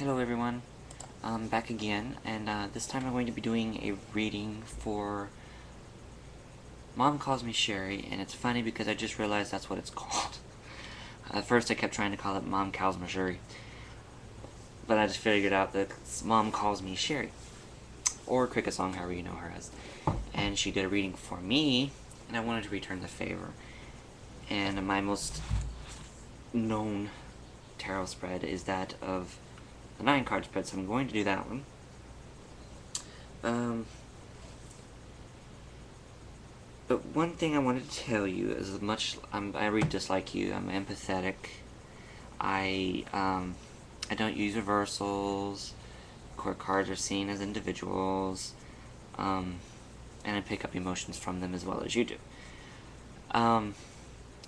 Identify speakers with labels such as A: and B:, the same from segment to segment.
A: Hello everyone, I'm back again, and this time I'm going to be doing a reading for Mom Calls Me Sherry, and it's funny because I just realized that's what it's called. At first I kept trying to call it momcalzmesheri, but I just figured out that Mom Calls Me Sherry, or Cricket Song, however you know her as. And she did a reading for me, and I wanted to return the favor. And my most known tarot spread is that of the 9-card spread, so I'm going to do that one. But one thing I wanted to tell you is, as much I read just like you, I'm empathetic. I don't use reversals. Court cards are seen as individuals, and I pick up emotions from them as well as you do. One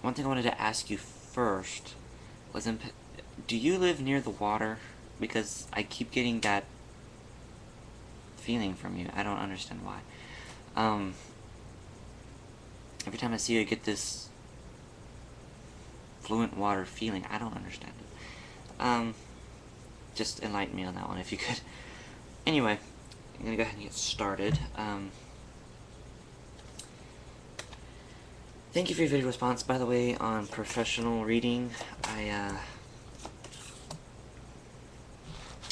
A: thing I wanted to ask you first was, do you live near the water? Because I keep getting that feeling from you. I don't understand why. Every time I see you, I get this fluent water feeling. I don't understand it. Just enlighten me on that one if you could. Anyway, I'm gonna go ahead and get started. Thank you for your video response, by the way, on professional reading. I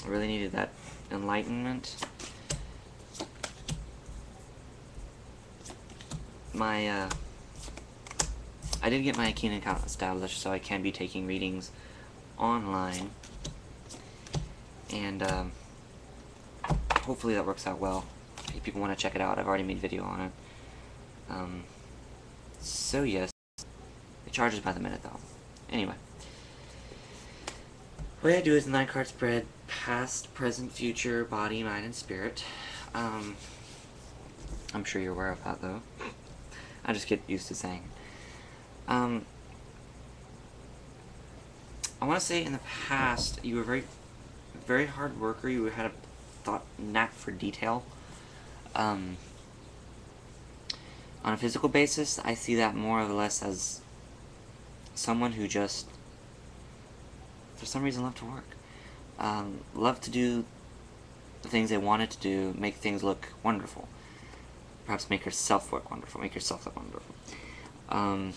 A: really needed that enlightenment. I did get my Keen account established, so I can be taking readings online, and hopefully that works out well. If people want to check it out, I've already made a video on it. So yes, it charges by the minute though. Anyway, what I do is 9-card spread, past, present, future, body, mind, and spirit. I'm sure you're aware of that though. I just get used to saying it. I want to say in the past you were very hard worker. You had a knack for detail. On a physical basis, I see that more or less as someone who just, for some reason, loved to work. Loved to do the things they wanted to do, make things look wonderful. Perhaps make yourself look wonderful, make yourself look wonderful. On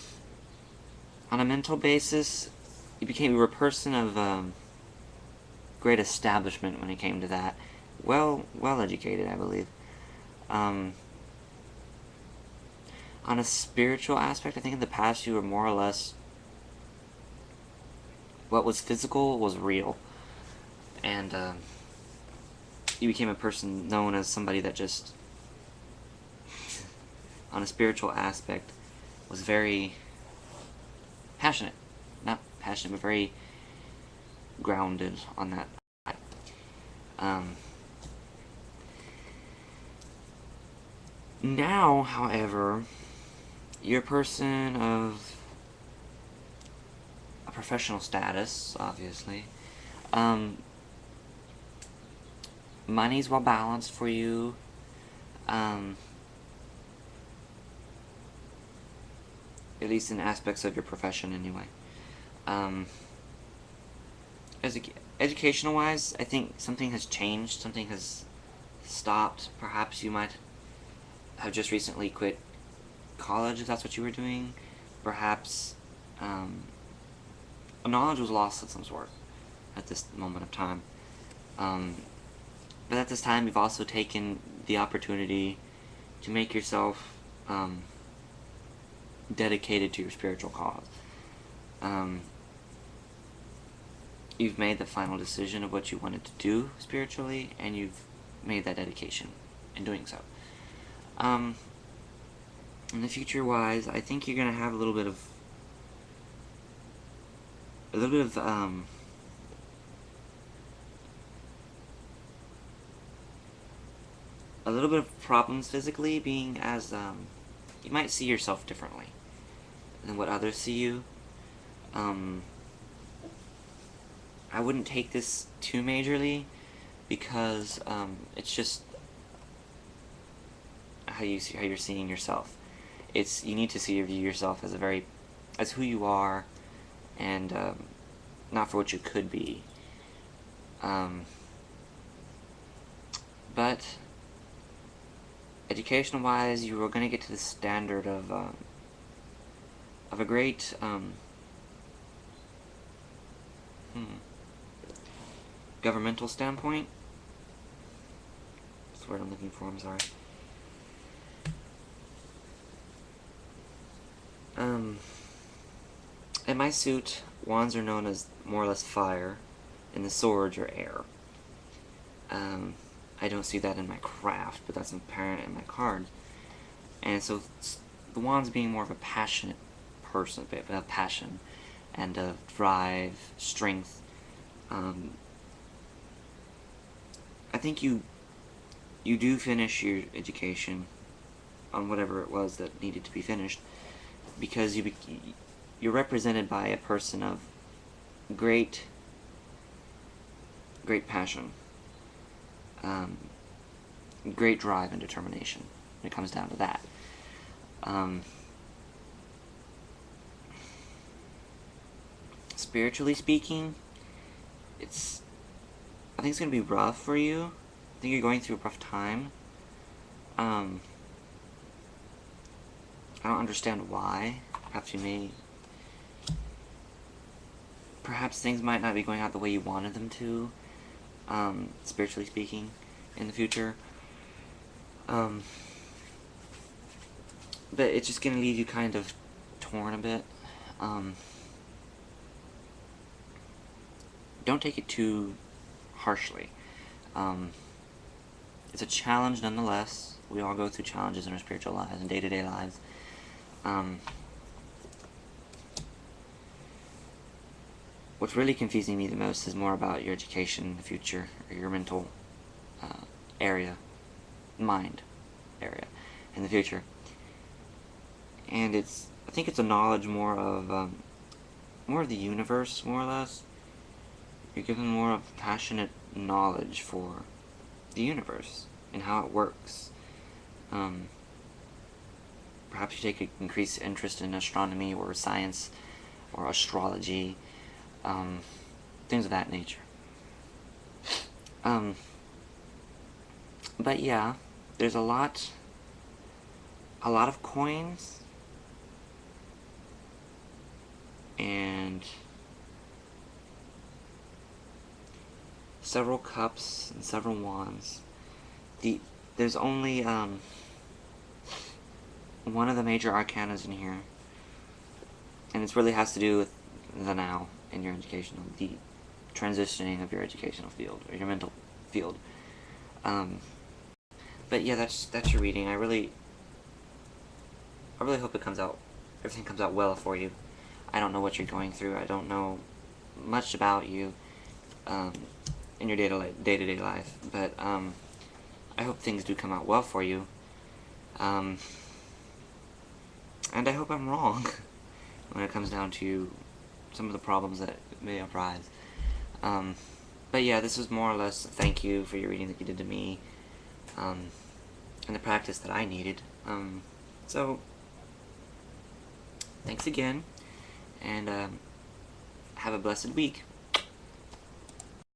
A: a mental basis, you were a person of great establishment when it came to that. Well educated, I believe. On a spiritual aspect, I think in the past you were more or less, what was physical was real. And you became a person known as somebody that just, on a spiritual aspect, was very passionate. Not passionate, but very grounded on that. Now, however, you're a person of a professional status, obviously. Money's well balanced for you. At least in aspects of your profession, anyway. Educational-wise, I think something has changed. Something has stopped. Perhaps you might have just recently quit college, if that's what you were doing. Perhaps knowledge was lost of some sort at this moment of time. But at this time, you've also taken the opportunity to make yourself dedicated to your spiritual cause. You've made the final decision of what you wanted to do spiritually, and you've made that dedication in doing so. In the future-wise, I think you're gonna have a little bit of problems physically, being as you might see yourself differently than what others see you. I wouldn't take this too majorly, because it's just how you're seeing yourself. You need to view yourself as who you are, and not for what you could be. But educational-wise, you are going to get to the standard of a great governmental standpoint. That's the word I'm looking for. I'm sorry. In my suit, wands are known as more or less fire, and the swords are air. I don't see that in my craft, but that's apparent in my cards. And so, the wands being more of a passionate person, a bit of passion, and of drive, strength. I think you do finish your education on whatever it was that needed to be finished, because you're represented by a person of great passion, great drive and determination when it comes down to that. Spiritually speaking, I think it's going to be rough for you. I think you're going through a rough time. I don't understand why. Perhaps things might not be going out the way you wanted them to, spiritually speaking, in the future. But it's just going to leave you kind of torn a bit. Don't take it too harshly. It's a challenge nonetheless. We all go through challenges in our spiritual lives and day-to-day lives. What's really confusing me the most is more about your education in the future, or your mental mind area in the future. And I think it's a knowledge more of the universe, more or less. You're given more of passionate knowledge for the universe and how it works. Perhaps you take an increased interest in astronomy or science or astrology, things of that nature. But yeah, there's a lot of coins and several cups and several wands. There's only one of the major arcanas in here, and it really has to do with the now in your educational, the transitioning of your educational field or your mental field. But yeah, that's your reading. I really hope everything comes out well for you. I don't know what you're going through. I don't know much about you in your day-to-day life, but I hope things do come out well for you. And I hope I'm wrong when it comes down to some of the problems that may arise. But yeah, this is more or less a thank you for your reading that you did to me, and the practice that I needed. So, thanks again, and have a blessed week.